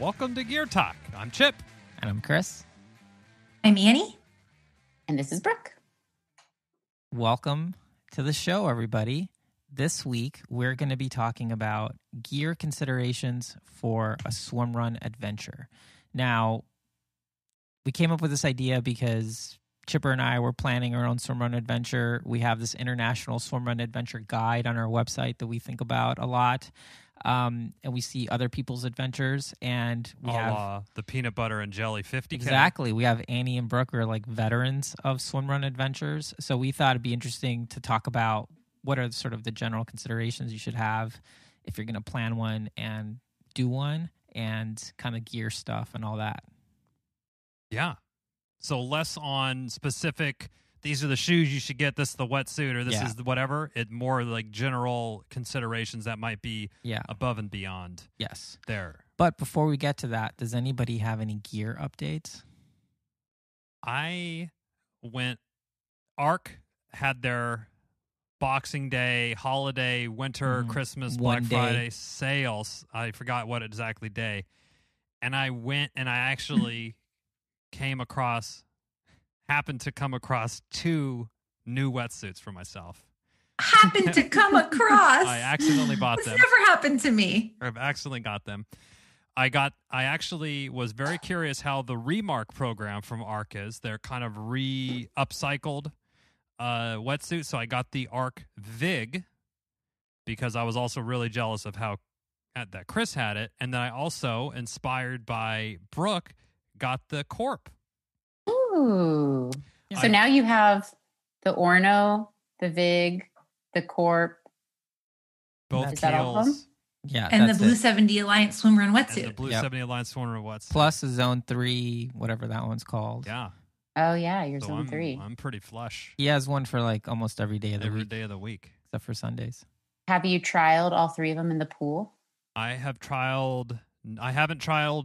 Welcome to Gear Talk. I'm Chip. And I'm Chris. I'm Annie. And this is Brooke. Welcome to the show, everybody. This week, we're going to be talking about gear considerations for a swimrun adventure. Now, we came up with this idea because Chipper and I were planning our own swimrun adventure. We have this international swimrun adventure guide on our website that we think about a lot. And we see other people's adventures, and we have the peanut butter and jelly 50K. Exactly. We have Annie and Brooke are like veterans of swimrun adventures. So we thought it'd be interesting to talk about what are sort of the general considerations you should have if you're going to plan one and do one, and kind of gear stuff and all that. Yeah. So less on specific, these are the shoes you should get, this is the wetsuit, or this is the whatever. It more like general considerations that might be above and beyond. Yes. There. But before we get to that, does anybody have any gear updates? ARC had their Boxing Day, holiday, winter, Christmas, Black Friday sales. I forgot what exactly day. And I went and I actually happened to come across 2 new wetsuits for myself. Happened to come across? I accidentally bought them. This never happened to me. I've accidentally got them. I actually was very curious how the Remark program from ARC is. They're kind of upcycled wetsuit. So I got the ARC VIGG because I was also really jealous of how that Chris had it. And then I also, inspired by Brooke, got the KORP. Ooh. So now you have the Orno, the VIGG, the KORP. Both is that all of them? Yeah. And the Blue 70 Alliance swimrun wetsuit. And the Blue 70 Alliance swimrun wetsuit. Plus the Zone 3, whatever that one's called. Yeah. Oh, yeah. You're so Zone 3. I'm pretty flush. He has one for like almost every day of the week. Every day of the week. Except for Sundays. Have you trialed all 3 of them in the pool? I haven't trialed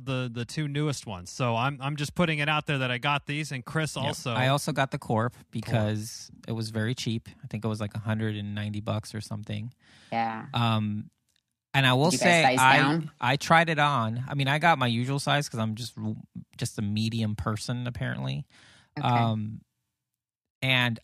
the 2 newest ones. So I'm just putting it out there that I got these, and Chris also. I also got the KORP because it was very cheap. I think it was like $190 or something. Yeah. And I will say down? I tried it on. I mean, I got my usual size because I'm just a medium person apparently. Okay. And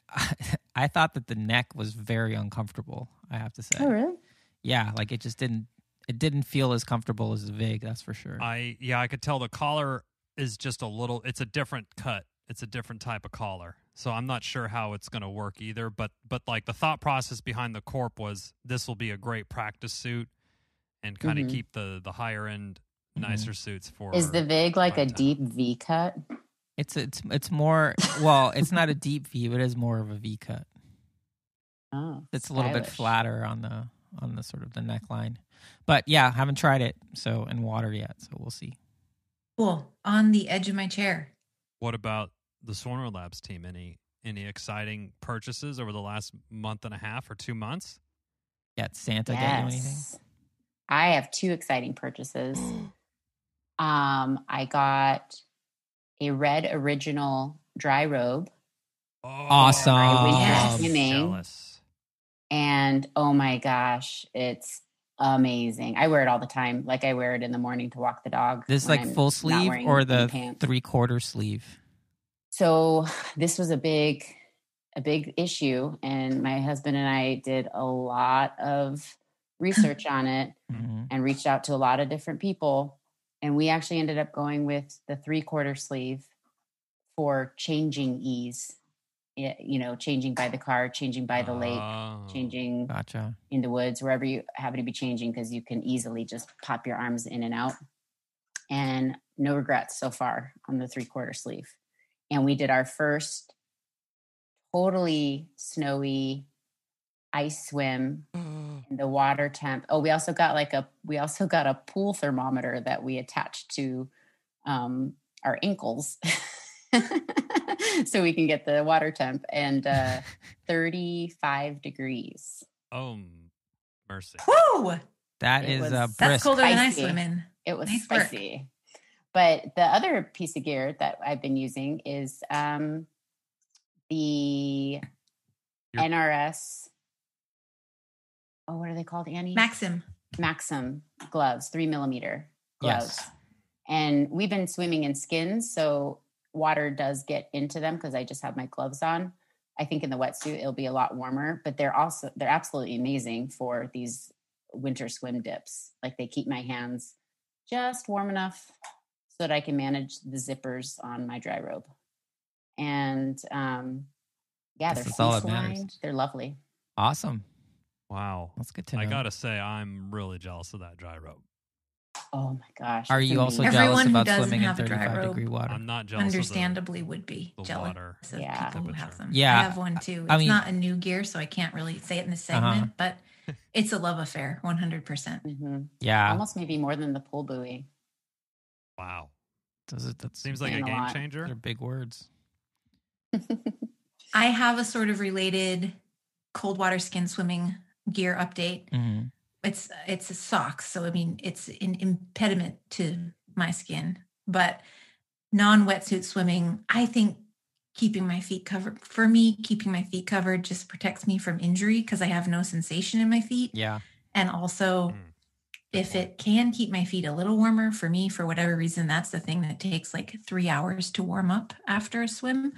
I thought that the neck was very uncomfortable, I have to say. Oh, really? Yeah, like it just didn't feel as comfortable as the VIGG, that's for sure. I could tell the collar is just it's a different cut. It's a different type of collar. So I'm not sure how it's going to work either, but like the thought process behind the KORP was this will be a great practice suit and kind of keep the higher end nicer suits for. Is the VIGG like a deep V cut? It's more, well, it's not a deep V, but it is more of a V cut. Oh. It's a little bit flatter on the sort of the neckline. But yeah, haven't tried it in water yet, so we'll see. Cool. On the edge of my chair. What about the Swimrun Labs team? Any exciting purchases over the last month and a half or 2 months? Yeah, Santa get you anything? I have 2 exciting purchases. I got a red original Dry Robe. Oh, awesome. Jealous. And oh my gosh, it's amazing. I wear it all the time. Like I wear it in the morning to walk the dog. This is like full sleeve or the 3/4 sleeve? So this was a big issue, and my husband and I did a lot of research on it and reached out to a lot of different people. And we actually ended up going with the 3/4 sleeve for changing ease. Changing by the car, changing by the lake, changing in the woods, wherever you happen to be changing, because you can easily just pop your arms in and out. And no regrets so far on the 3/4 sleeve. And we did our first totally snowy ice swim in the water temp. Oh, we also got a pool thermometer that we attached to our ankles. So we can get the water temp, and 35 degrees. Mercy. Woo! That It is was- brisk. That's colder than I Spicy. swim in. It was Nice work. spicy. But the other piece of gear that I've been using is the Your- NRS. Oh, what are they called, Annie? Maxim. Maxim gloves, 3 millimeter gloves. Yes. And we've been swimming in skins, so water does get into them because I just have my gloves on. I think in the wetsuit it'll be a lot warmer, but they're absolutely amazing for these winter swim dips. Like they keep my hands just warm enough so that I can manage the zippers on my dry robe. And yeah, they're That's all that fleece matters. lined. They're lovely. Awesome. Wow. That's good to know. I gotta say, I'm really jealous of that dry robe. Oh my gosh. Are it's you also amazing. Everyone jealous who about doesn't swimming in have a dry 35-degree robe water? I'm not jealous. Understandably would be the jealous water of Yeah. people who have temperature. them. Yeah. I have one too. I It's mean- not a new gear, so I can't really say it in this segment, but it's a love affair, 100%. Mhm. Yeah. Almost maybe more than the pull buoy. Wow. That Seems like a saying a game lot. changer. They're big words. I have a sort of related cold water skin swimming gear update. Hmm. It's a socks, so I mean it's an impediment to my skin, but non-wetsuit swimming, I think keeping my feet covered just protects me from injury because I have no sensation in my feet. Yeah. And also Mm. if it can keep my feet a little warmer, for me, for whatever reason, that's the thing that takes like 3 hours to warm up after a swim.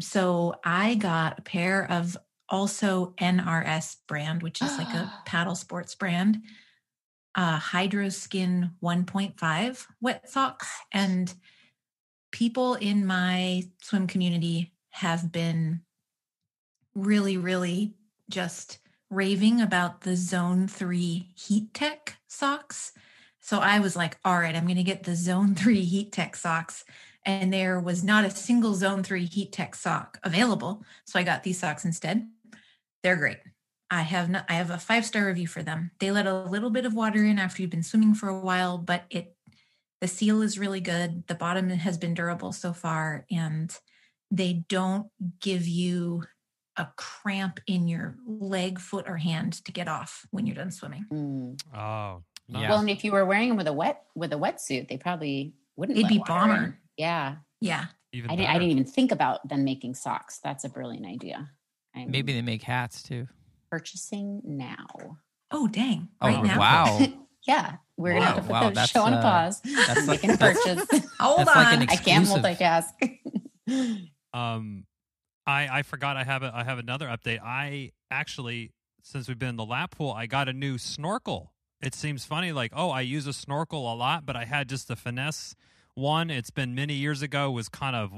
So I got a pair of also NRS brand, which is like a paddle sports brand, Hydroskin 1.5 Wetsocks. And people in my swim community have been really, really just raving about the Zone 3 Heat Tech socks. So I was like, all right, I'm going to get the Zone 3 Heat Tech socks. And there was not a single Zone 3 Heat Tech sock available. So I got these socks instead. They're great. I have a 5-star review for them. They let a little bit of water in after you've been swimming for a while, but the seal is really good. The bottom has been durable so far, and they don't give you a cramp in your leg, foot, or hand to get off when you're done swimming. Mm. Oh. Yeah. Well, and if you were wearing them with a wetsuit, they probably wouldn't. It'd let be water bomber. in. Yeah, Yeah. Even I better. didn't even think about them making socks. That's a brilliant idea. I'm Maybe they make hats too. purchasing now. Oh, dang. Oh, Right now? wow. Yeah, we're gonna have to put Wow, the that's, show on pause. that's Make like- a purchase. Hold That's on. like an I can't exclusive. multitask. I forgot I have another update. I actually, since we've been in the lap pool, I got a new snorkel. It seems funny, like, oh, I use a snorkel a lot, but I had just the finesse one. It's been many years ago, was kind of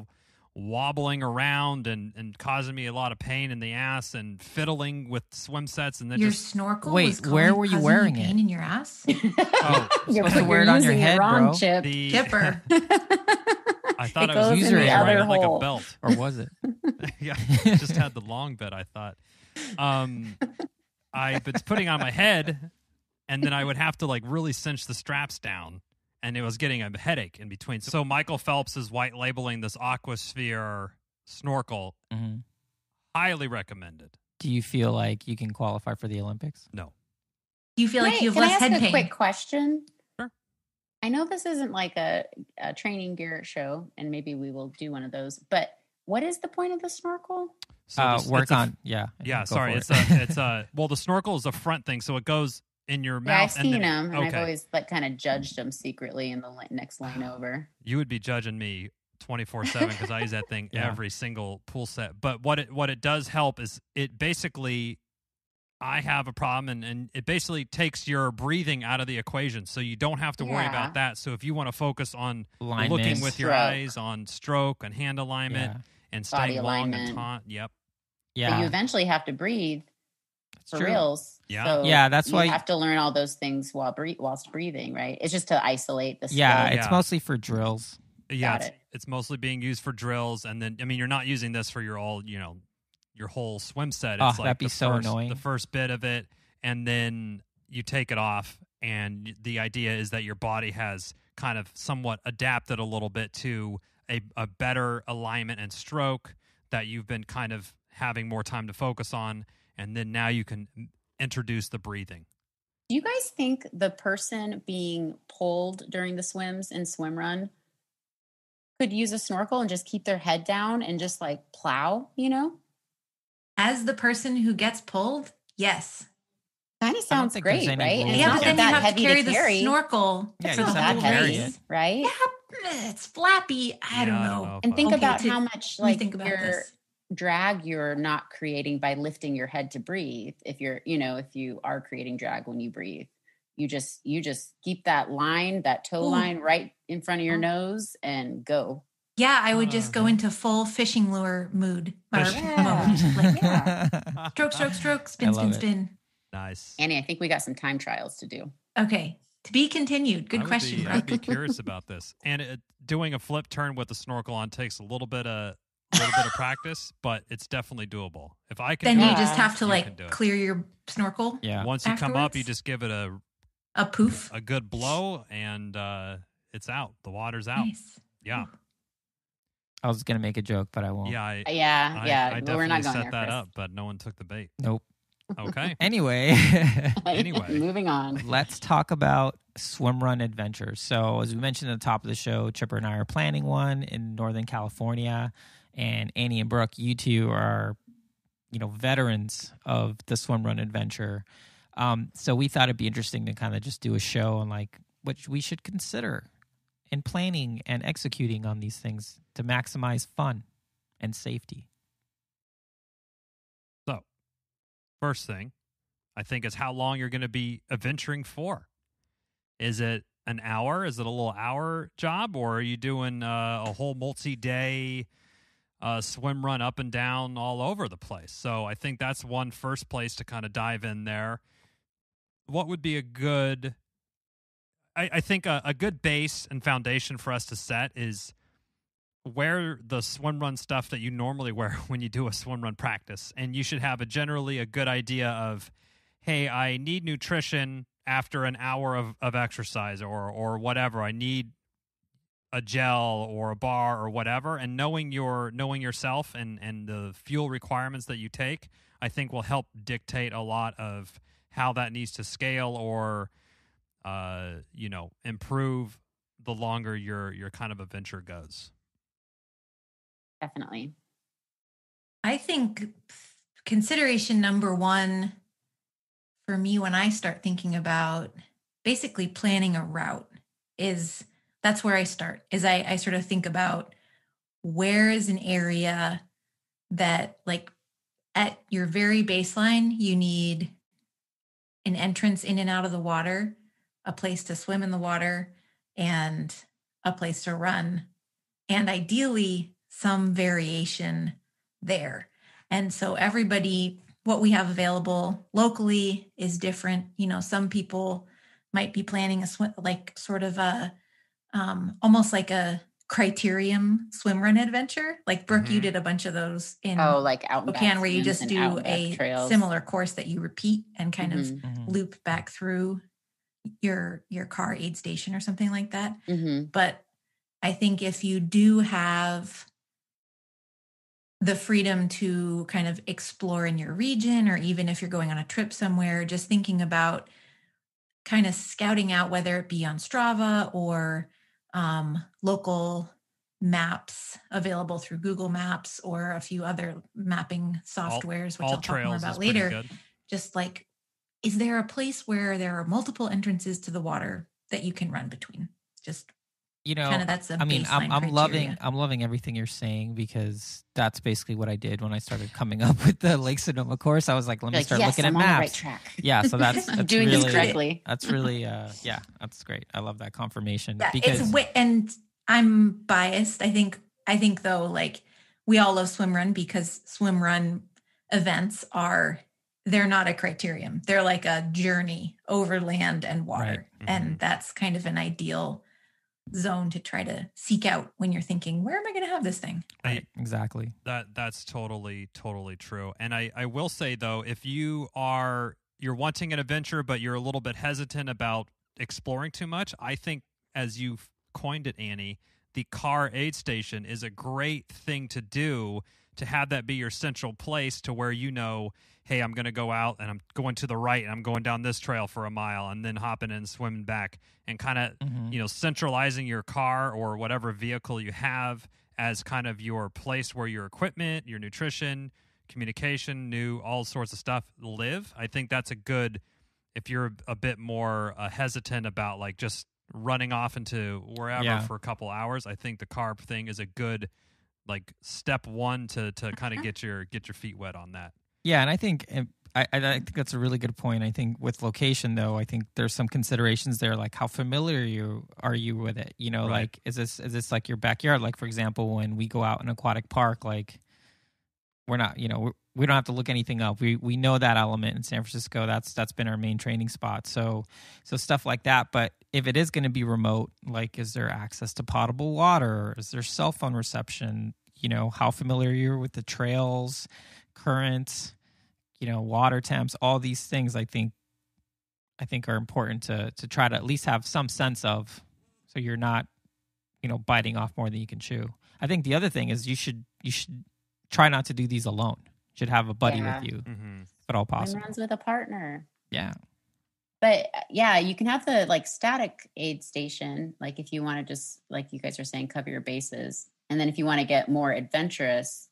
wobbling around and causing me a lot of pain in the ass and fiddling with swim sets, and then Your just snorkel Wait, was where were you causing wearing pain it? in your ass? oh, You're, supposed to wear it on your using head, wrong, bro. Chip. the Tipper. I thought It I was goes in the wearing other it like a hole. belt. Or was it? Yeah, just had the long bit, I thought. I was putting on my head, and then I would have to like really cinch the straps down, and it was getting a headache in between. So Michael Phelps is white labeling this Aquasphere snorkel. Hmm. Highly recommended. Do you feel like you can qualify for the Olympics? No. Do you feel like you have Can I less ask head a pain? quick question? Sure. I know this isn't like a training gear show, and maybe we will do one of those. But what is the point of the snorkel? So this- Work it's a- on, yeah. Yeah, go sorry. for It's a well, the snorkel is a front thing, so it goes in your Yeah, I've mouth. seen and then, them, and okay. I've always like kind of judged them secretly in the next lane over. You would be judging me 24/7 because I use that thing Yeah. every single pool set. But what it does help is it basically, I have a problem, and it basically takes your breathing out of the equation, so you don't have to worry Yeah. about that. So if you want to focus on Alignment. looking with your Stroke. eyes on stroke and hand alignment Yeah. and Body staying long and alignment. taut, yep. But Yeah. you eventually have to breathe It's for true. reals. Yeah. So Yeah, that's you why- have to learn all those things whilst breathing, right? It's just to isolate the Yeah, skill. it's Yeah. mostly for drills. Yeah, Got it. it's mostly being used for drills, and then I mean you're not using this for your your whole swim set. Oh, It's like that'd be the so first, annoying. The first bit of it, and then you take it off, and the idea is that your body has kind of somewhat adapted a little bit to a better alignment and stroke that you've been kind of having more time to focus on, and then now you can introduce the breathing. Do you guys think the person being pulled during the swims in Swimrun could use a snorkel and just keep their head down and just like plow, As the person who gets pulled, yes. Kind of sounds think great, there's any right? And rules. it's Yeah, not but then that you have to heavy carry to the carry. snorkel Yeah, for you the just have whole to carry race. it. Right? Yeah, it's flappy. I don't know. And think Okay, about take- how much let me like think about your this. drag you're not creating by lifting your head to breathe. If you're, if you are creating drag when you breathe, you just keep that line, that toe Ooh. line right in front of your nose and go. Yeah, I would just go into full fishing lure mood. Or Fishing- mode. Like, Yeah. stroke, stroke, stroke, I spin, love spin, it. spin. Nice. Annie, I think we got some time trials to do. Okay. To be continued. Good question, I'd Brooke. be curious about this. And doing a flip turn with the snorkel on takes a little bit of practice, but it's definitely doable. If I can Then do you it, just have to you like can do it. clear your snorkel. Yeah. Once you come up, you afterwards? just give it A poof. a good blow, and it's out. The water's out. Nice. Yeah, I was going to make a joke, but I won't. yeah, I I definitely we're not going set there, that Chris. up, but no one took the bait. Nope. Okay. Anyway, Anyway. Moving on. let's talk about Swimrun Adventure. So, as we mentioned at the top of the show, Chipper and I are planning one in Northern California, and Annie and Brooke, you two are, veterans of the Swimrun Adventure. So we thought it'd be interesting to kind of just do a show on like what we should consider in planning and executing on these things to maximize fun and safety. So, first thing, I think is how long you're going to be adventuring for. Is it an hour? Is it a little hour job, or are you doing a whole multi-day swim run up and down all over the place? So I think that's one first place to kind of dive in there. What would be a good... I think a good base and foundation for us to set is wear the swim run stuff that you normally wear when you do a swim run practice. And you should have generally a good idea of, hey, I need nutrition after an hour of exercise or whatever. I need a gel or a bar or whatever. And knowing yourself and the fuel requirements that you take, I think will help dictate a lot of how that needs to scale or improve the longer your kind of adventure goes. Definitely. I think consideration number one for me when I start thinking about basically planning a route that's where I start. I sort of think about where is an area that, like, at your very baseline, you need an entrance in and out of the water, a place to swim in the water, and a place to run, and ideally some variation there. And so everybody, what we have available locally is different. Some people might be planning a swim, like sort of a almost like a criterium swim run adventure. Like Brooke, you did a bunch of those in like out and back Spokane, where you swims just and do out and back a trails. similar course that you repeat and kind of Mhm. loop back through your car aid station or something like that. Mhm. But I think if you do have the freedom to kind of explore in your region, or even if you're going on a trip somewhere, just thinking about kind of scouting out, whether it be on Strava or local maps available through Google Maps or a few other mapping softwares, which I'll talk more about later. Just like, is there a place where there are multiple entrances to the water that you can run between? Just kind of that's a baseline criteria. I'm loving everything you're saying, because that's basically what I did when I started coming up with the Lake Sonoma course. I was like, let me start looking at I'm maps. on the right track. Yeah, so that's doing really, this correctly. That's really that's great. I love that confirmation. Yeah, because and I'm biased. I think though, like, we all love swim run because swim run events they're not a criterium. They're like a journey over land and water. Right. Mm-hmm. And that's kind of an ideal zone to try to seek out when you're thinking, where am I going to have this thing? Right, exactly. That's totally true. And I will say, though, if you're wanting an adventure but you're a little bit hesitant about exploring too much, I think, as you've coined it, Annie, the car aid station is a great thing to do to have that be your central place to where hey, I'm going to go out and I'm going to the right and I'm going down this trail for a mile and then hopping and swimming back, and kind of, centralizing your car or whatever vehicle you have as kind of your place where your equipment, your nutrition, communication, all sorts of stuff live. I think that's a good, if you're a bit more hesitant about like just running off into wherever for a couple hours, I think the KORP thing is a good like step one to kind of get your feet wet on that. Yeah, and I think I think that's a really good point. I think with location, though, I think there's some considerations there, like how familiar are you with it? Right. Like is this like your backyard? Like for example, when we go out in an aquatic park, like we're not, we don't have to look anything up. We know that element in San Francisco. That's been our main training spot. So stuff like that. But if it is going to be remote, like is there access to potable water? Is there cell phone reception? How familiar you're with the trails, currents, water temps, all these things I think are important to try to at least have some sense of, so you're not, biting off more than you can chew. I think the other thing is you should try not to do these alone. You should have a buddy with you, if at all possible. Runs with a partner. Yeah. But yeah, you can have the like static aid station, like if you want to just, like you guys are saying, cover your bases. And then if you want to get more adventurous,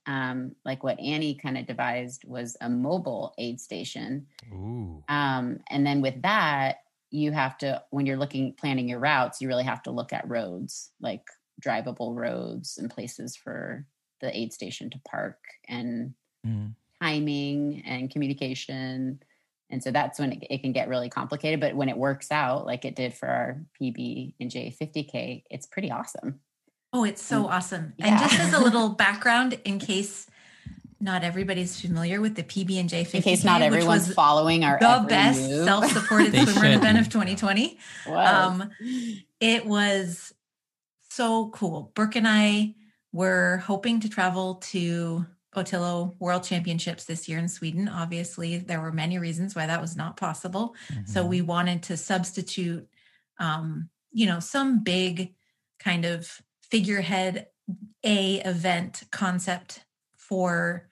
like what Annie kind of devised was a mobile aid station. Ooh. And then with that, you have to, when you're planning your routes, you really have to look at roads, like drivable roads and places for the aid station to park, and timing and communication. And so that's when it can get really complicated. But when it works out, like it did for our PB and J 50K, it's pretty awesome. Oh, it's so awesome. Yeah. And just as a little background, in case not everybody's familiar with the PB&J 50K, in case not everyone's following our the best self-supported swimrun event of 2020. It was so cool. Brooke and I were hoping to travel to Otillo World Championships this year in Sweden. Obviously, there were many reasons why that was not possible. So we wanted to substitute, some big kind of figurehead event concept for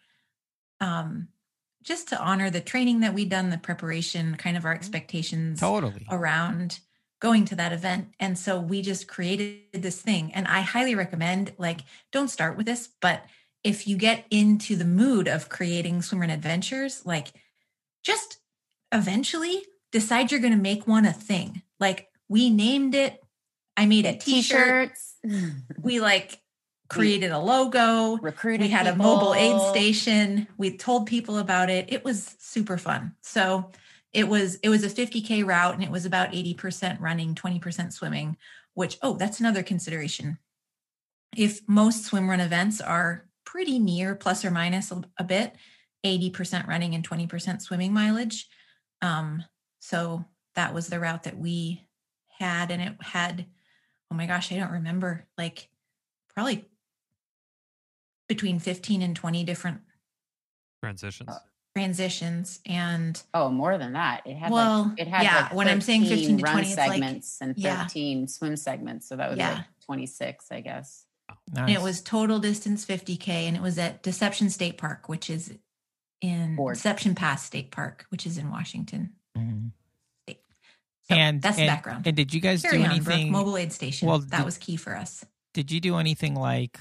just to honor the training that we'd done, the preparation, kind of our expectations around going to that event. And so we just created this thing. And I highly recommend, like, don't start with this, but if you get into the mood of creating Swimrun Adventures, like just eventually decide you're going to make one a thing. Like we named it. I made a t-shirt. We like created a logo. Recruited. We had people. A mobile aid station. We told people about it. It was super fun. So it was a 50K route, and it was about 80% running, 20% swimming, which, that's another consideration. If most swim run events are pretty near plus or minus a bit, 80% running and 20% swimming mileage. So that was the route that we had, and it had, oh my gosh, I don't remember, like probably between 15 and 20 different transitions, and more than that. It had when I'm saying 15 to 20 segments and 13 swim segments, so that was like 26, I guess. Nice. And it was total distance 50K, and it was at Deception State Park, which is in Deception Pass State Park, which is in Washington State. So that's the background. And did you guys do anything? Mobile aid station. Well, that was key for us. Did you do anything like,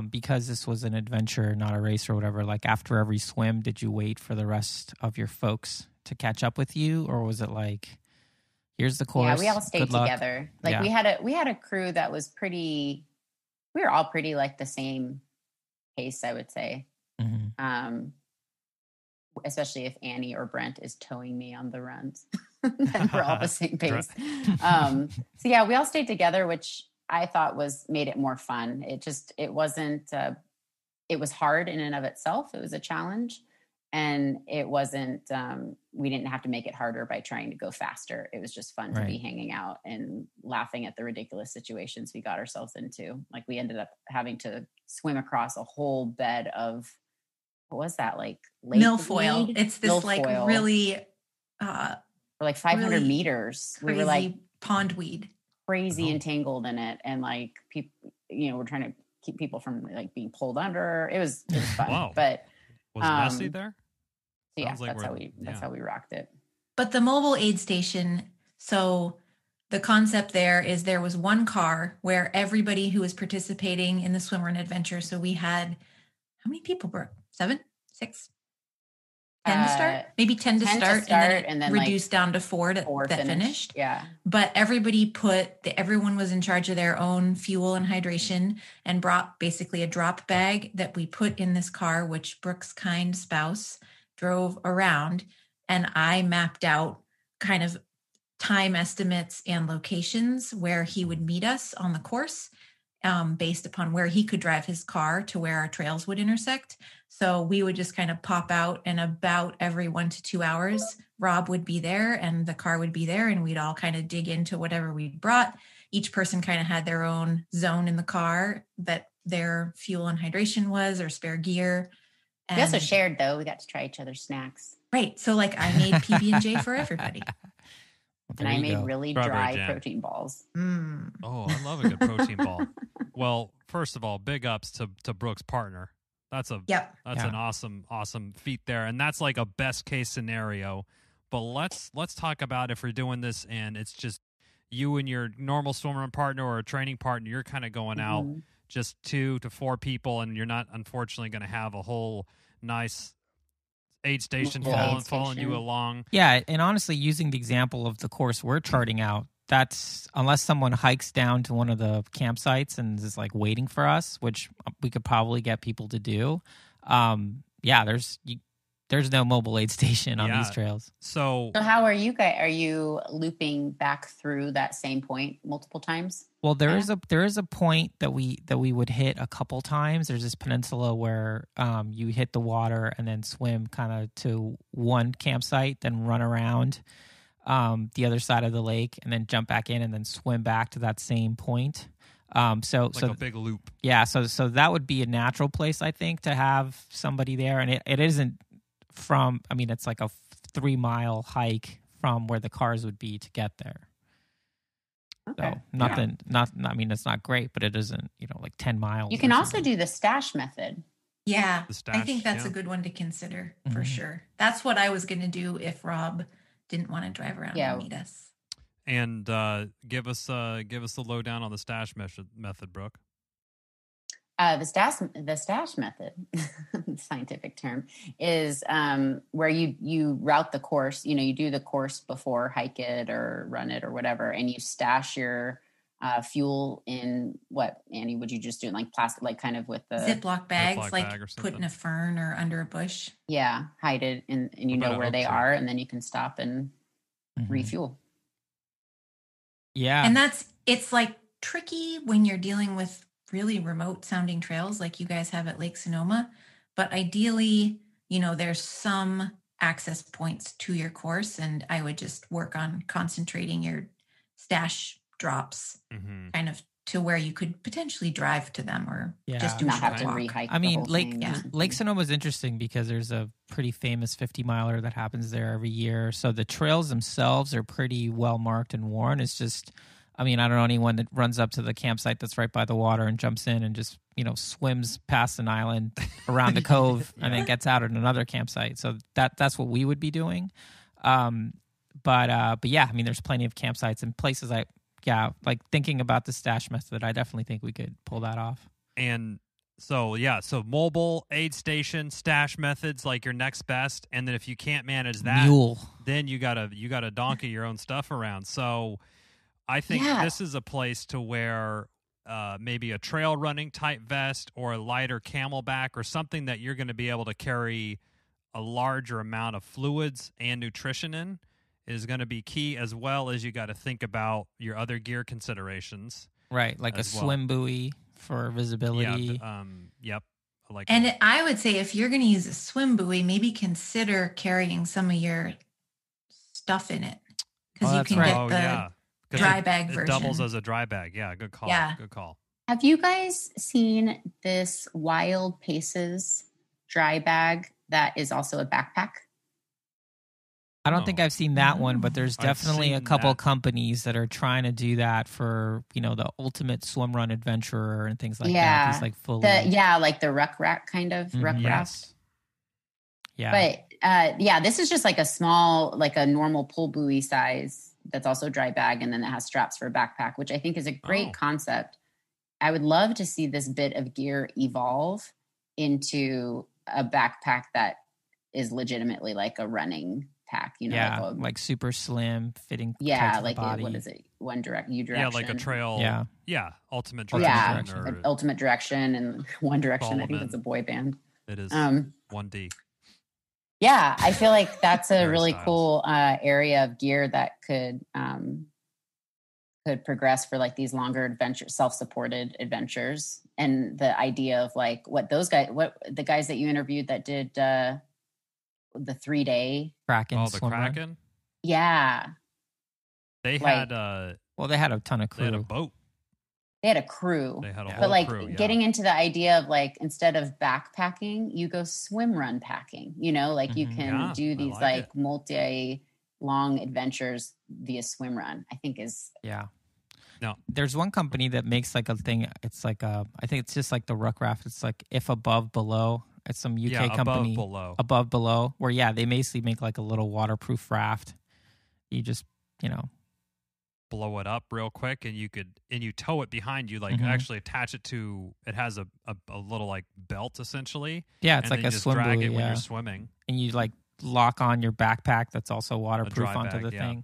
because this was an adventure, not a race or whatever, like after every swim, did you wait for the rest of your folks to catch up with you? Or was it like, here's the course? Yeah, we all stayed together. Like we had a crew that was we were all pretty like the same pace, I would say. Especially if Annie or Brent is towing me on the runs, then we're all the same pace. So yeah, we all stayed together, which I thought made it more fun. It wasn't, it was hard in and of itself. It was a challenge, and it wasn't, we didn't have to make it harder by trying to go faster. It was just fun to be hanging out and laughing at the ridiculous situations we got ourselves into. Like we ended up having to swim across a whole bed of, what was that? Like milfoil. It's this milfoil. Like really, for like 500 really meters. We were like pond weed. Crazy entangled in it, and like people, we're trying to keep people from like being pulled under. It was fun. Wow. But Was it messy there? Yeah, Sounds like that's how we rocked it. But the mobile aid station, so the concept there is there was one car where everybody who was participating in the Swimrun Adventure, so we had, how many people, Brooke? 7? 6? 10 to start? Maybe 10 to start, and then reduced down to 4 that finished. Yeah. But everyone was in charge of their own fuel and hydration, and brought basically a drop bag that we put in this car, which Brooke's kind spouse drove around. And I mapped out kind of time estimates and locations where he would meet us on the course, based upon where he could drive his car to where our trails would intersect. So we would just kind of pop out, and about every 1 to 2 hours, Rob would be there and the car would be there, and we'd all kind of dig into whatever we brought. Each person kind of had their own zone in the car that their fuel and hydration was, or spare gear. And we also shared, though. We got to try each other's snacks. Right. So like I made PB&J for everybody. And I made really dry protein balls. Oh, I love a good protein ball. Well, first of all, big ups to Brooke's partner. That's an awesome feat there, and that's like a best case scenario. But let's talk about if we're doing this and it's just you and your normal swimrun partner or a training partner. You're kind of going out just 2 to 4 people, and you're not unfortunately going to have a whole nice aid station following you along. Yeah, and honestly, using the example of the course we're charting out, that's unless someone hikes down to one of the campsites and is like waiting for us, which we could probably get people to do. There's no mobile aid station on these trails. So how are you guys? Are you looping back through that same point multiple times? Well, there is a point that we would hit a couple times. There's this peninsula where you hit the water and then swim kind of to one campsite, then run around the other side of the lake, and then jump back in and then swim back to that same point. So a big loop. Yeah, so that would be a natural place, I think, to have somebody there, and it isn't from. I mean, it's like a 3-mile hike from where the cars would be to get there. Okay. So nothing. I mean, it's not great, but it isn't like 10 miles. You can also do the stash method. Yeah, I think that's a good one to consider for sure. That's what I was going to do if Rob didn't want to drive around and meet us. And give us the lowdown on the stash method, Brooke. The stash method, scientific term, is where you route the course. You do the course before, hike it or run it or whatever, and you stash your fuel in what, Annie? Would you just do it like plastic, like kind of with the Ziploc bags, like put in a fern or under a bush? Yeah, hide it, and you know where they are, and then you can stop and refuel. Yeah, and it's like tricky when you're dealing with really remote sounding trails like you guys have at Lake Sonoma, but ideally, there's some access points to your course, and I would just work on concentrating your stash drops kind of to where you could potentially drive to them or just do not have to walk. Rehike. I mean, Lake Sonoma is interesting because there's a pretty famous 50-miler that happens there every year. So the trails themselves are pretty well marked and worn. It's just, I mean, I don't know anyone that runs up to the campsite that's right by the water and jumps in and just, swims past an island around a cove and then gets out at another campsite. So that's what we would be doing. But yeah, I mean, there's plenty of campsites and places like thinking about the stash method, I definitely think we could pull that off. And so mobile aid station, stash methods, like your next best. And then if you can't manage that, Mule. then you gotta donkey your own stuff around. So I think this is a place to where maybe a trail running type vest or a lighter camelback or something that you're going to be able to carry a larger amount of fluids and nutrition in is going to be key, as well as you got to think about your other gear considerations. Right, like a swim buoy for visibility. Yep. I would say if you're going to use a swim buoy, maybe consider carrying some of your stuff in it, because you can get the dry bag version. It doubles as a dry bag. Yeah, good call. Yeah. Good call. Have you guys seen this Wild Paces dry bag that is also a backpack? I don't think I've seen that one, but there's definitely a couple companies that are trying to do that for, the ultimate swim run adventurer and things like that. These like fully, like the ruck rack kind of ruck raft. Yeah. But this is just like a small, like a normal pull buoy size that's also dry bag, and then it has straps for a backpack, which I think is a great concept. I would love to see this bit of gear evolve into a backpack that is legitimately like a running pack, like super slim, fitting. Like body. What is it? One direction. Yeah, like a trail. Ultimate Direction. Or Ultimate Direction and One Direction. I think that's a boy band. It is 1D. Yeah, I feel like that's a really cool area of gear that could progress for like these longer adventures, self-supported adventures. And the idea of like what the guys that you interviewed that did the 3-day Kraken. Oh, the Kraken? Yeah. They had they had a ton of crew. They had a boat. They had a crew. They had a whole but like crew, getting into the idea of like, instead of backpacking, you go swim run packing, you can do these like multi-long adventures via swim run, I think is. Yeah. No. There's one company that makes like a thing. It's like I think it's just like the ruck raft. It's like If Above Below. It's some UK company. Above Below. Where they basically make like a little waterproof raft. You just, blow it up real quick, and you tow it behind you, like actually attach it to. It has a little like belt essentially. Yeah, it's like a swim drag buoy, it when you're swimming, and you like lock on your backpack that's also waterproof onto the thing.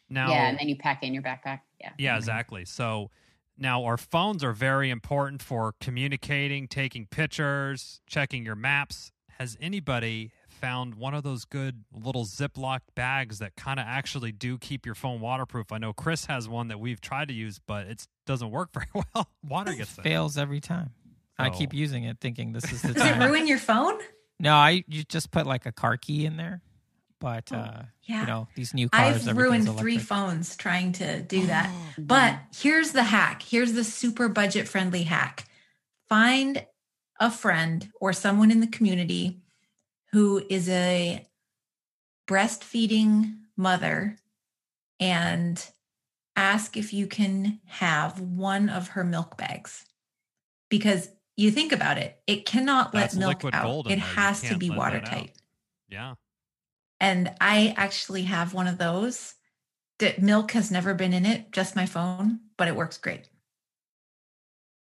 Now, and then you pack in your backpack. Yeah, exactly. So now our phones are very important for communicating, taking pictures, checking your maps. Has anybody found one of those good little Ziploc bags that kind of actually do keep your phone waterproof? I know Chris has one that we've tried to use, but it doesn't work very well. Water gets in. Fails every time. I keep using it thinking this is the Does time. it ruin your phone? No, you just put like a car key in there. But, these new cars, I've ruined 3 phones trying to do that. But here's the hack. Here's the super budget-friendly hack. Find a friend or someone in the community who is a breastfeeding mother and ask if you can have one of her milk bags. Because you think about it, it cannot let milk out. It has to be watertight. Yeah. And I actually have one of those. Milk has never been in it, just my phone, but it works great.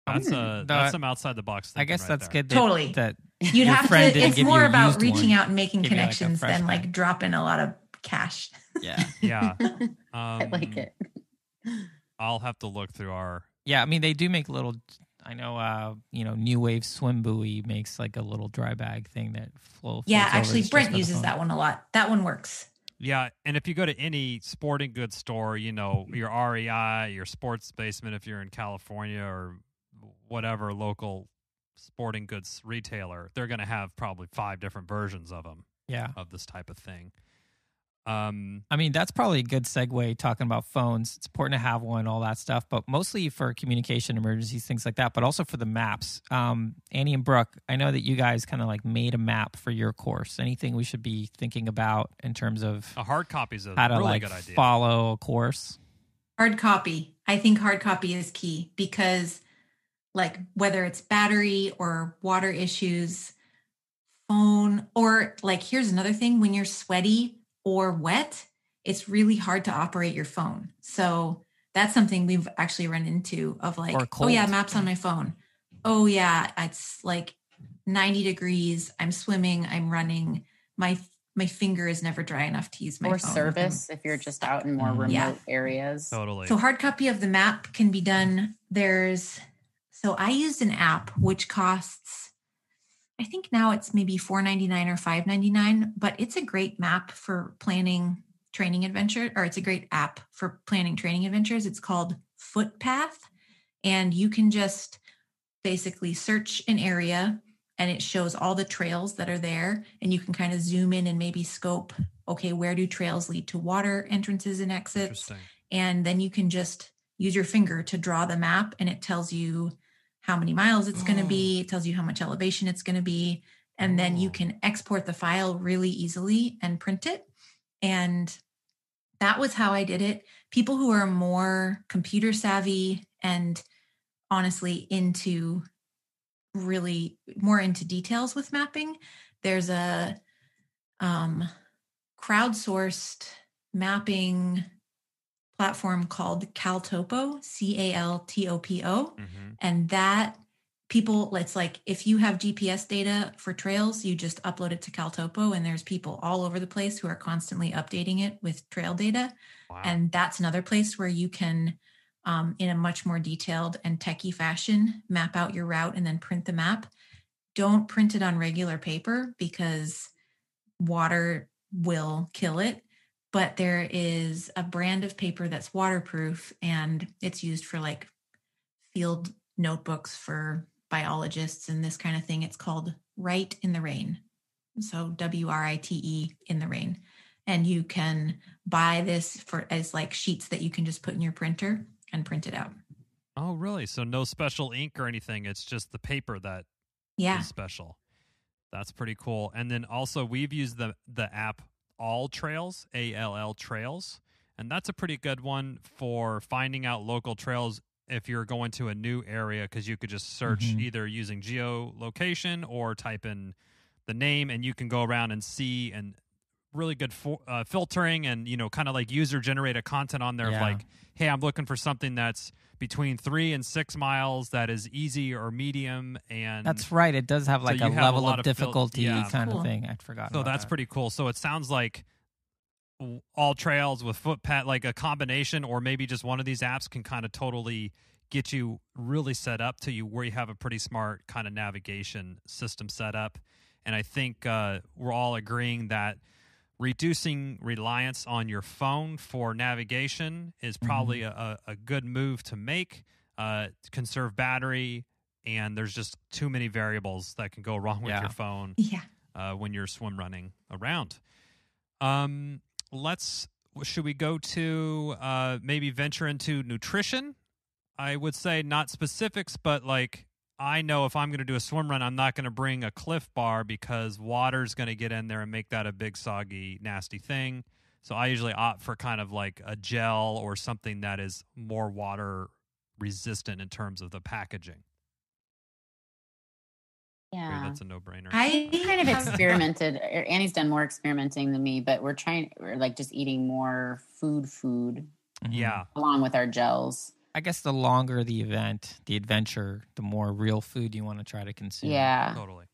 That's some outside the box thinking. I guess that's good. Totally. That you'd have to. It's more about reaching out and making Give connections than like dropping a lot of cash. Yeah. Yeah. I like it. I'll have to look through our. Yeah, I mean they do make little. I know, New Wave Swim Buoy makes like a little dry bag thing that floats. Yeah, actually, Brent uses that one a lot. That one works. Yeah, and if you go to any sporting goods store, your REI, your Sports Basement, if you're in California or whatever local sporting goods retailer, they're going to have probably 5 different versions of them. Yeah, of this type of thing. I mean, that's probably a good segue talking about phones. It's important to have one, all that stuff, but mostly for communication emergencies, things like that, but also for the maps. Annie and Brooke, I know that you guys kind of like made a map for your course. Anything we should be thinking about in terms of a hard copy is a how to really good idea. Follow a course? Hard copy. I think hard copy is key because like whether it's battery or water issues, phone, or like here's another thing, when you're sweaty or wet, it's really hard to operate your phone. So that's something we've actually run into of like, oh yeah, maps on my phone. Oh yeah, it's like 90 degrees. I'm swimming, I'm running. My finger is never dry enough to use my phone. Or service if you're just out in more remote areas. Totally. So hard copy of the map can be done. So I used an app which costs, I think now it's maybe $4.99 or $5.99, but it's a great map for planning training adventure, or it's a great app for planning training adventures. It's called Footpath, and you can just basically search an area and it shows all the trails that are there, and you can kind of zoom in and maybe scope, okay, where do trails lead to water entrances and exits? And then you can just use your finger to draw the map, and it tells you how many miles it's going to be. It tells you how much elevation it's going to be. And then you can export the file really easily and print it. And that was how I did it. People who are more computer savvy and honestly really more into details with mapping, there's a crowdsourced mapping platform called Caltopo, CALTOPO. And that people, it's like if you have GPS data for trails, you just upload it to Caltopo, and there's people all over the place who are constantly updating it with trail data. Wow. And that's another place where you can, in a much more detailed and techie fashion, map out your route and then print the map. Don't print it on regular paper because water will kill it. But there is a brand of paper that's waterproof, and it's used for like field notebooks for biologists and this kind of thing. It's called Write in the Rain. So WRITE in the rain. And you can buy this as like sheets that you can just put in your printer and print it out. Oh, really? So no special ink or anything. It's just the paper that is special. That's pretty cool. And then also we've used the app All Trails, ALL Trails, and that's a pretty good one for finding out local trails if you're going to a new area, because you could just search either using geolocation or type in the name, and you can go around and see, and really good filtering and, kind of like user-generated content on there of like, hey, I'm looking for something that's between 3 and 6 miles that is easy or medium. And that's right. It does have like a level of difficulty kind of thing. I forgot. So that's pretty cool. So it sounds like All Trails with Footpad, like a combination, or maybe just one of these apps can kind of totally get you really set up to you where you have a pretty smart kind of navigation system set up. And I think we're all agreeing that reducing reliance on your phone for navigation is probably a good move to make, to conserve battery, and there's just too many variables that can go wrong with your phone when you're swim running around. Should we go to maybe venture into nutrition? I would say not specifics, but like, I know if I'm going to do a swim run, I'm not going to bring a Cliff Bar because water's going to get in there and make that a big, soggy, nasty thing. So I usually opt for kind of like a gel or something that is more water resistant in terms of the packaging. Yeah. Maybe that's a no-brainer. I kind of experimented. Annie's done more experimenting than me, but we're like just eating more food. Yeah. Along with our gels. I guess the longer the adventure, the more real food you want to try to consume. Yeah. Totally.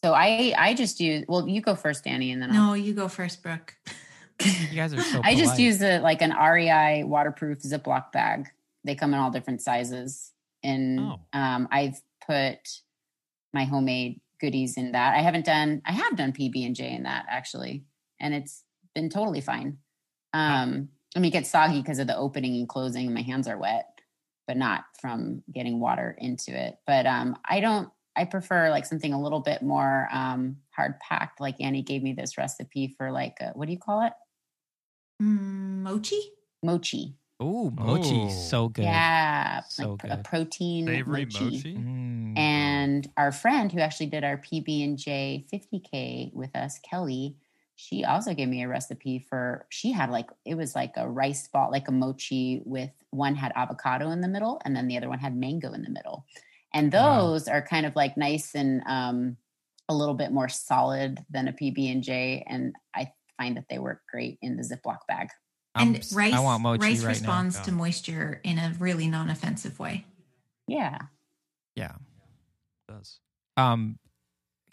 So I just use, well, you go first, Annie, and then No, you go first, Brooke. You guys are so polite. I just use an REI waterproof Ziploc bag. They come in all different sizes. And I've put my homemade goodies in that. I have done PB&J in that, actually. And it's been totally fine. I mean, it gets soggy because of the opening and closing, and my hands are wet, but not from getting water into it. But I prefer like something a little bit more hard packed. Like Annie gave me this recipe for like, what do you call it? Mochi? Mochi. Oh, mochi. So good. Yeah. So like good. A protein Savory mochi. And our friend who actually did our PB&J 50K with us, Kelly, she also gave me a recipe she had it was like a rice ball, like a mochi with one had avocado in the middle and then the other one had mango in the middle. And those are kind of like nice and a little bit more solid than a PB&J. And I find that they work great in the Ziploc bag. And rice, I want mochi rice right responds now. to moisture in a really non-offensive way. Yeah. Yeah. It does.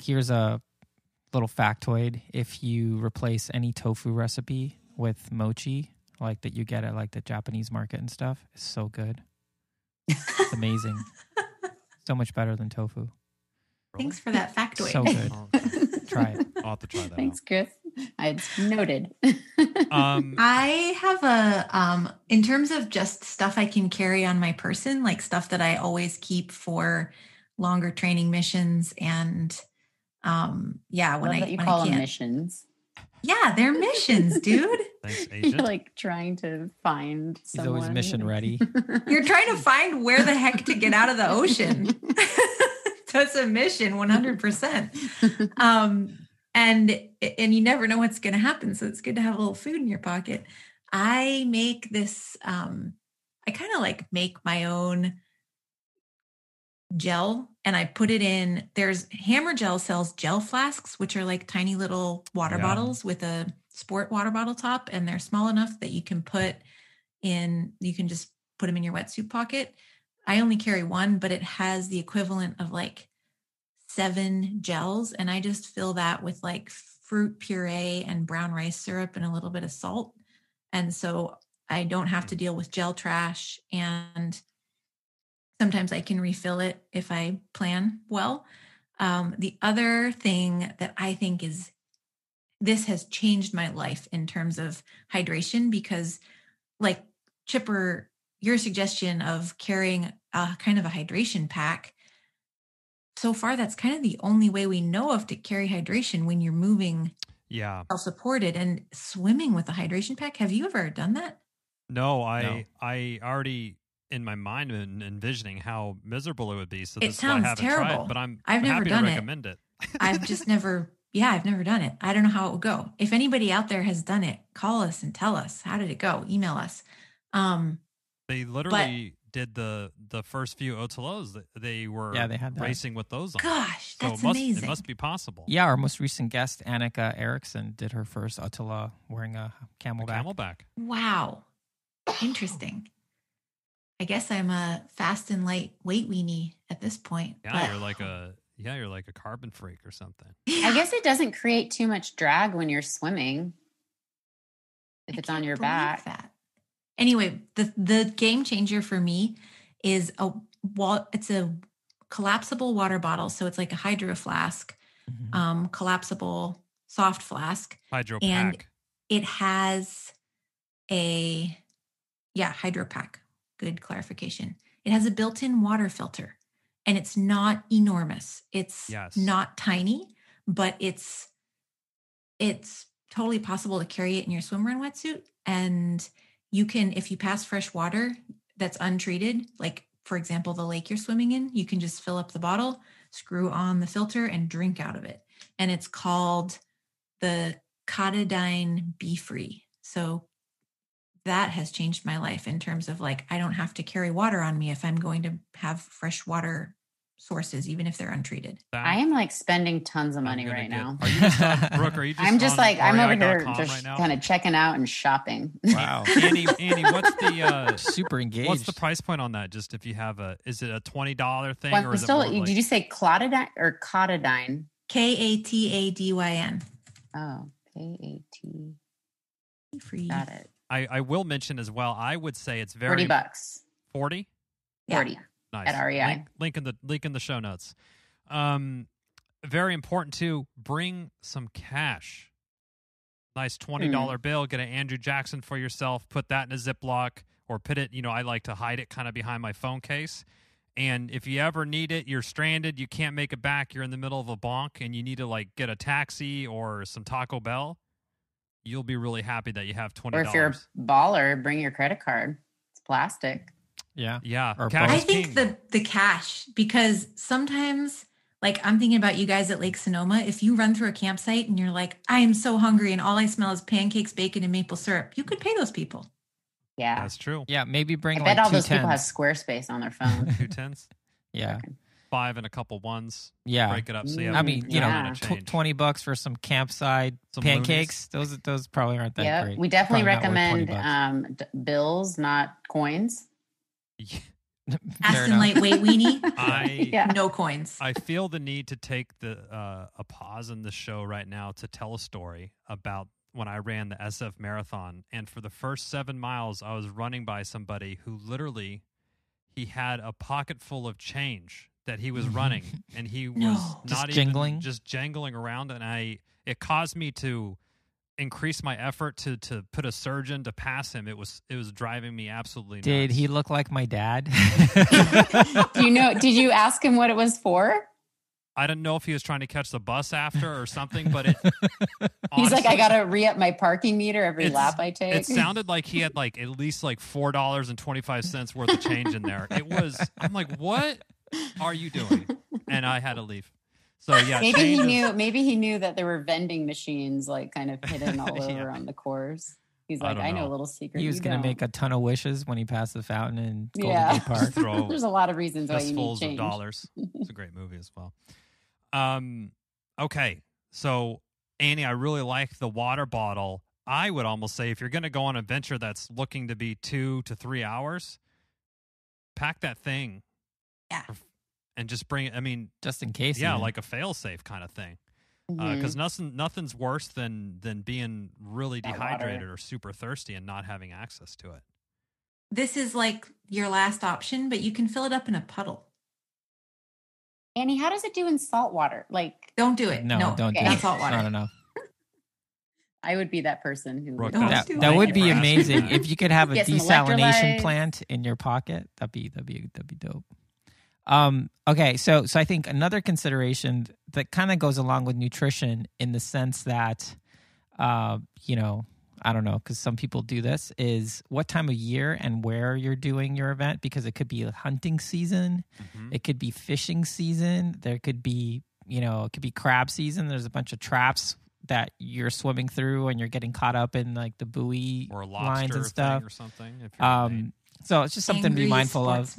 Here's a little factoid. If you replace any tofu recipe with mochi, like that you get at like the Japanese market and stuff, it's so good. It's amazing. So much better than tofu. Thanks for that factoid. So good. Try it. I'll have to try that. Thanks, Chris. I noted. I have in terms of just stuff I can carry on my person, like stuff that I always keep for longer training missions and when I call them missions. Yeah, they're missions, dude. Thanks, Agent. You're like trying to find someone. He's always mission ready. You're trying to find where the heck to get out of the ocean. That's a mission, 100%. and you never know what's going to happen. So it's good to have a little food in your pocket. I make this, I kind of like make my own gel, and I put it in, there's Hammer Gel sells gel flasks, which are like tiny little water bottles with a sport water bottle top. And they're small enough that you can just put them in your wetsuit pocket. I only carry one, but it has the equivalent of like 7 gels. And I just fill that with like fruit puree and brown rice syrup and a little bit of salt. And so I don't have to deal with gel trash. And sometimes I can refill it if I plan well. The other thing that I think this has changed my life in terms of hydration, because like Chipper, your suggestion of carrying a kind of a hydration pack, so far that's kind of the only way we know of to carry hydration when you're moving self-supported, and swimming with a hydration pack. Have you ever done that? No, I already in my mind am envisioning how miserable it would be. So it sounds terrible, tried, but I've never happy done to recommend it. I've just never done it. I don't know how it would go. If anybody out there has done it, call us and tell us, how did it go? Email us. They literally did the first few Otelos. They were they had racing with those on. Gosh, that's amazing. It must be possible. Yeah, our most recent guest, Annika Erickson, did her first Otola wearing a camelback. Wow. Interesting. I guess I'm a fast and light weight weenie at this point. Yeah, you're like a carbon freak or something. I guess it doesn't create too much drag when you're swimming if it's on your back. That. Anyway, the game changer for me is it's a collapsible water bottle. So it's like a hydro flask, collapsible soft flask. Hydro and pack. It has hydro pack. Good clarification. It has a built-in water filter, and it's not enormous. It's not tiny, but it's totally possible to carry it in your swimrun wetsuit. And you can, if you pass fresh water that's untreated, like for example, the lake you're swimming in, you can just fill up the bottle, screw on the filter, and drink out of it. And it's called the Cotadine Be Free. So that has changed my life in terms of like, I don't have to carry water on me if I'm going to have fresh water sources, even if they're untreated. I am like spending tons of money right now. Are you just on, Brooke, are you just I'm just like, I'm over here REI.com just right now? kind of checking out and shopping. Wow. Annie, what's the super engaged? What's the price point on that? Just if you have is it a $20 thing? Well, or is it more like, did you say Clotadine or Cotadine? Katadyn. Oh, K-A-T. Free. Got it. I will mention as well, I would say it's very $40. 40? Yeah. 40. Nice. At REI. Link in the show notes. Very important too. Bring some cash. Nice $20 bill. Get an Andrew Jackson for yourself. Put that in a Ziploc, or put it. I like to hide it kind of behind my phone case. And if you ever need it, you're stranded. You can't make it back. You're in the middle of a bonk, and you need to like get a taxi or some Taco Bell. You'll be really happy that you have $20. Or if you're a baller, bring your credit card. It's plastic. Yeah. I think the cash, because sometimes, like I'm thinking about you guys at Lake Sonoma. If you run through a campsite and you're like, I am so hungry and all I smell is pancakes, bacon, and maple syrup, you could pay those people. Yeah, that's true. Yeah, maybe bring. I like bet all 2 those people have tens. Squarespace on their phone. 2 tens. Yeah. 5 and a couple ones. Yeah. Break it up. So you have, I mean, $20 for some campside some pancakes. Those probably aren't that great. We definitely Probably not worth recommend bills, not coins. Aston lightweight weenie. No coins. I feel the need to take a pause in the show right now to tell a story about when I ran the SF Marathon. And for the first 7 miles, I was running by somebody who literally, he had a pocket full of change that he was running, and he was not even just jangling around. And it caused me to increase my effort to put a surge in to pass him. It was driving me absolutely nuts. Did he look like my dad? Did you ask him what it was for? I don't know if he was trying to catch the bus after or something, but he's like, I got to re-up my parking meter every lap I take. It sounded like he had like at least like $4.25 worth of change in there. I'm like, what are you doing? And I had to leave. So yeah, maybe he knew that there were vending machines like kind of hidden all over on the course. He's like, I know a little secret. He was going to make a ton of wishes when he passed the fountain in Golden Gate Park. There's a lot of reasons why you need change. Fistfuls of dollars. It's a great movie as well. Okay, so Annie, I really like the water bottle. I would almost say if you're going to go on an adventure that's looking to be 2 to 3 hours, pack that thing. Yeah. And just bring it. I mean, just in case. Yeah, like a fail-safe kind of thing. Because nothing's worse than being really dehydrated or super thirsty and not having access to it. This is like your last option, but you can fill it up in a puddle. Annie, how does it do in salt water? Like, don't do it. No, don't do it. Not salt water. No. I would be that person who would. That would be amazing if you could have a desalination plant in your pocket. That'd be dope. Okay, so I think another consideration that kind of goes along with nutrition in the sense that, I don't know, because some people do this, is what time of year and where you're doing your event, because it could be hunting season, it could be fishing season, there could be, it could be crab season. There's a bunch of traps that you're swimming through and you're getting caught up in like the buoy or lines and stuff or something. If so it's just something to be mindful of.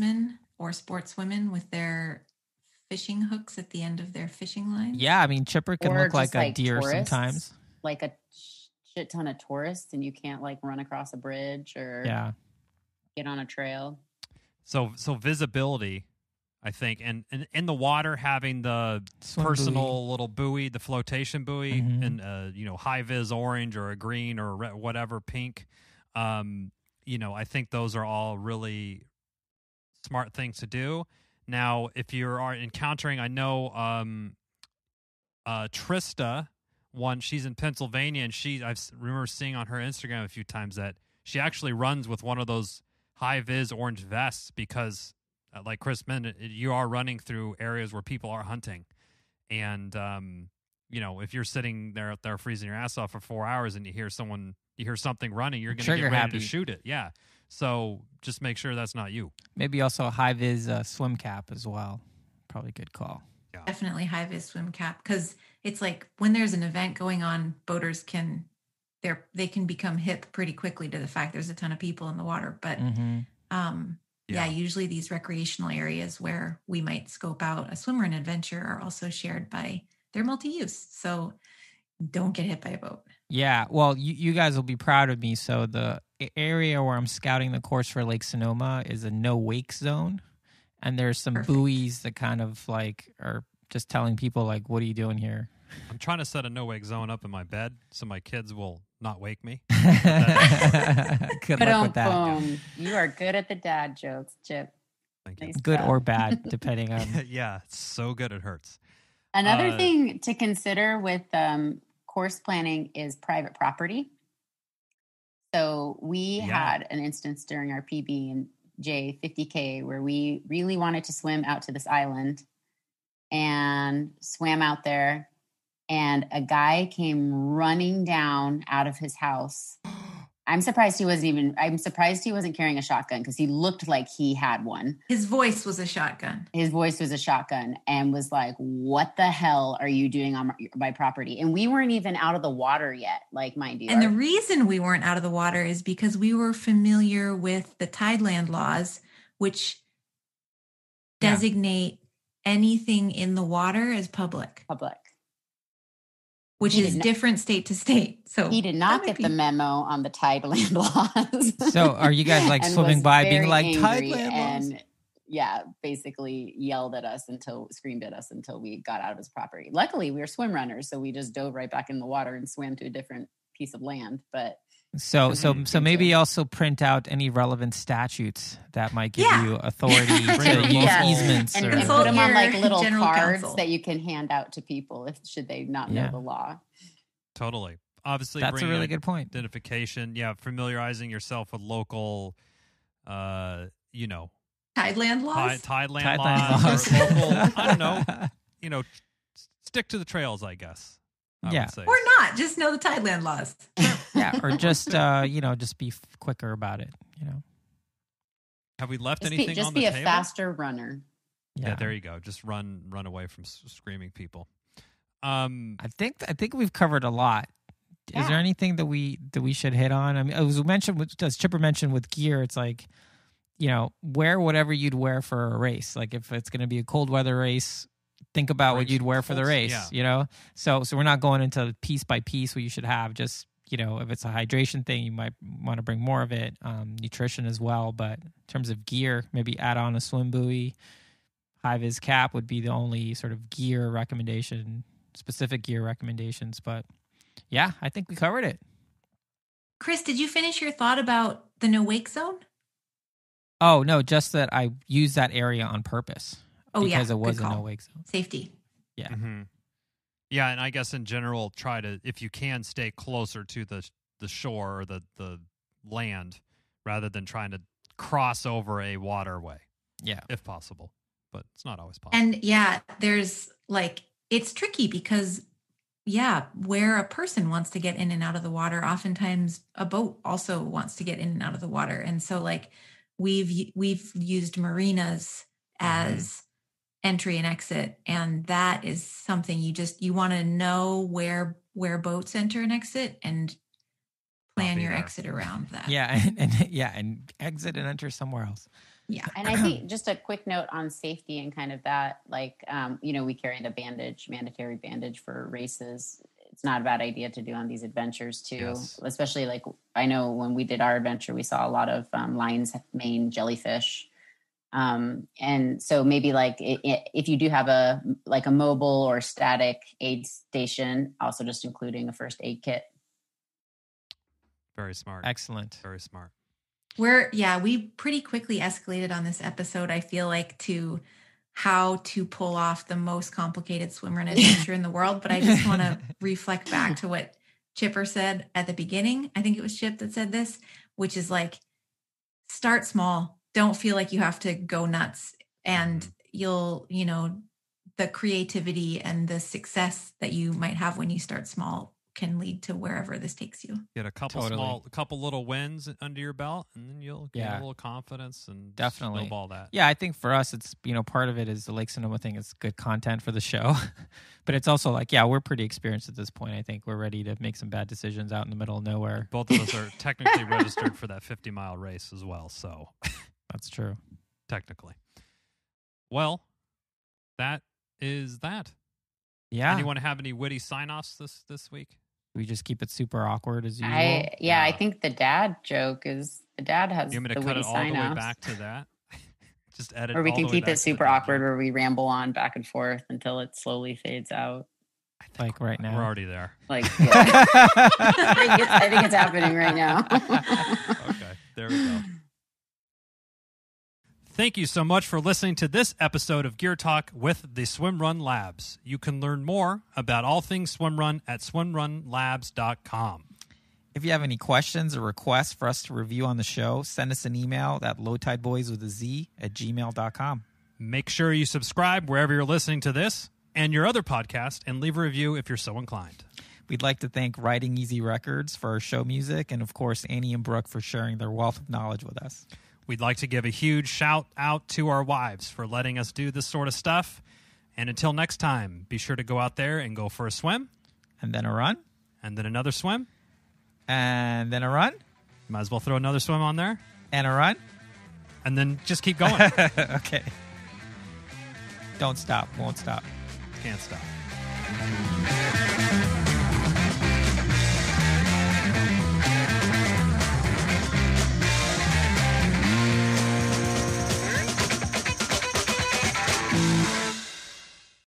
Or sportswomen with their fishing hooks at the end of their fishing line. Yeah, I mean, chipper can look like a deer sometimes. Like a shit ton of tourists, and you can't like run across a bridge or get on a trail. So visibility, I think, and in the water having the personal little buoy, the flotation buoy, and high vis orange or a green or whatever pink. I think those are all really smart things to do. Now, if you are encountering, I know Trista, she's in Pennsylvania, and I remember seeing on her Instagram a few times that she actually runs with one of those high-vis orange vests because, like Chris mentioned, you are running through areas where people are hunting. And, if you're sitting there out there freezing your ass off for 4 hours and you hear something running, you're going to get ready to shoot it. Yeah. So just make sure that's not you. Maybe also a high-vis swim cap as well. Probably a good call. Yeah. Definitely high-vis swim cap, because it's like when there's an event going on, boaters can become hip pretty quickly to the fact there's a ton of people in the water. But usually these recreational areas where we might scope out a Swimrun Adventure are also shared by, they're multi-use. So don't get hit by a boat. Yeah, well, you guys will be proud of me. So the area where I'm scouting the course for Lake Sonoma is a no-wake zone. And there's some buoys that kind of like are just telling people like, what are you doing here? I'm trying to set a no-wake zone up in my bed so my kids will not wake me. Good luck with that. Boom. You are good at the dad jokes, Chip. Thank you. Nice good job. Or bad, depending on... Yeah, it's so good it hurts. Another thing to consider with course planning is private property. So we had an instance during our PB and J 50K where we really wanted to swim out to this island and swam out there, and a guy came running down out of his house. I'm surprised he wasn't carrying a shotgun, because he looked like he had one. His voice was a shotgun. And was like, what the hell are you doing on my property? And we weren't even out of the water yet, like, mind you. And the reason we weren't out of the water is because we were familiar with the tideland laws, which designate anything in the water as public. Which is different state to state. So he did not get the memo on the tideland laws. So are you guys like swimming by being like tideland laws? And basically screamed at us until we got out of his property. Luckily, we were swim runners, so we just dove right back in the water and swam to a different piece of land. But so maybe also print out any relevant statutes that might give you authority to use easements and put them on like little cards that you can hand out to people should they not know the law. Totally. Obviously, that's a really good point. Identification. Yeah, familiarizing yourself with local, tideland laws. Tideland laws. Or local. I don't know. Stick to the trails, I guess. I would say. Or not. Just know the tideland laws. Or just just be quicker about it. Have we left anything on the table? Just be a faster runner. Yeah, there you go. Just run away from screaming people. I think we've covered a lot. Yeah. Is there anything that we should hit on? I mean, as Chipper mentioned with gear, it's like, wear whatever you'd wear for a race. Like if it's going to be a cold weather race, think about what you'd wear for the race. Yeah. So we're not going into piece by piece what you should have. Just if it's a hydration thing, you might want to bring more of it. Nutrition as well, but in terms of gear, maybe add on a swim buoy. High vis cap would be the only sort of specific gear recommendations. But yeah, I think we covered it. Chris, did you finish your thought about the no wake zone? Oh, no, just that I used that area on purpose. Oh, because yeah. it was Good a call. no wake zone. Safety. Yeah. Mm-hmm. Yeah, and I guess in general, try to, if you can, stay closer to the shore or the land rather than trying to cross over a waterway. Yeah. If possible. But it's not always possible. And yeah, there's it's tricky because, where a person wants to get in and out of the water, oftentimes a boat also wants to get in and out of the water. And so we've used marinas as entry and exit. And that is something you want to know where boats enter and exit and plan your exit around that. Yeah. And exit and enter somewhere else. Yeah. And I think just a quick note on safety and kind of that, we carry the mandatory bandage for races. It's not a bad idea to do on these adventures too, Yes. Especially I know when we did our adventure, we saw a lot of lion's mane jellyfish. And so maybe if you do have a mobile or static aid station, also just including a first aid kit. Very smart. Excellent. Very smart. We pretty quickly escalated on this episode, I feel like, to how to pull off the most complicated swimrun adventure in the world. But I just want to reflect back to what Chipper said at the beginning. I think it was Chip that said this, which is start small. Don't feel like you have to go nuts, and you'll, the creativity and the success that you might have when you start small can lead to wherever this takes you. Get a couple little wins under your belt, and then you'll get a little confidence and definitely snowball that. Yeah, I think for us, it's part of it is the Lake Sonoma thing is good content for the show, but it's also we're pretty experienced at this point. I think we're ready to make some bad decisions out in the middle of nowhere. Both of us are technically registered for that 50-mile race as well, so that's true. Technically, well, that is that. Yeah. Anyone have any witty sign-offs this week? We just keep it super awkward as usual. I think the dad joke is the dad has. You want me to cut it all the way back to that? Just edit. Or we can keep it super awkward where we ramble on back and forth until it slowly fades out. Right now. We're already there. I think it's happening right now. Okay, there we go. Thank you so much for listening to this episode of Gear Talk with the Swimrun Labs. You can learn more about all things swimrun at swimrunlabs.com. If you have any questions or requests for us to review on the show, send us an email at lowtideboys@gmail.com. Make sure you subscribe wherever you're listening to this and your other podcast, and leave a review if you're so inclined. We'd like to thank Writing Easy Records for our show music, and of course Annie and Brooke for sharing their wealth of knowledge with us. We'd like to give a huge shout out to our wives for letting us do this sort of stuff. And until next time, be sure to go out there and go for a swim. And then a run. And then another swim. And then a run. Might as well throw another swim on there. And a run. And then just keep going. Okay. Don't stop. Won't stop. Can't stop.